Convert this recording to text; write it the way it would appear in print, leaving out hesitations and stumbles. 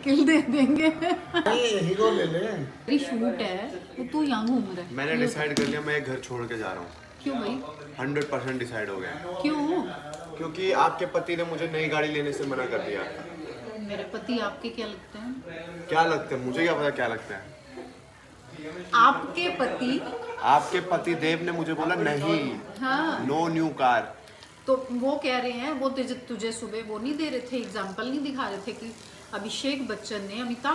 Cycle दे देंगे। Hero ले ले। मेरी शूट है तो तू यहाँ घूम रहा है। मैंने डिसाइड कर लिया, मैं घर छोड़ के जा रहा हूँ। क्यों भाई? 100% डिसाइड हो गया। क्यों? क्योंकि आपके पति ने मुझे नई गाड़ी लेने से मना कर दिया। मेरे पति आपके क्या लगते हैं? क्या लगता है? मुझे क्या पता क्या लगता है। आपके पति? आपके पति देव ने मुझे बोला नहीं, हाँ, नो न्यू कार। तो वो कह रहे हैं, वो तुझे सुबह वो नहीं दे रहे थे, एग्जाम्पल नहीं दिखा रहे थे कि अभिषेक बच्चन ने अमिताभ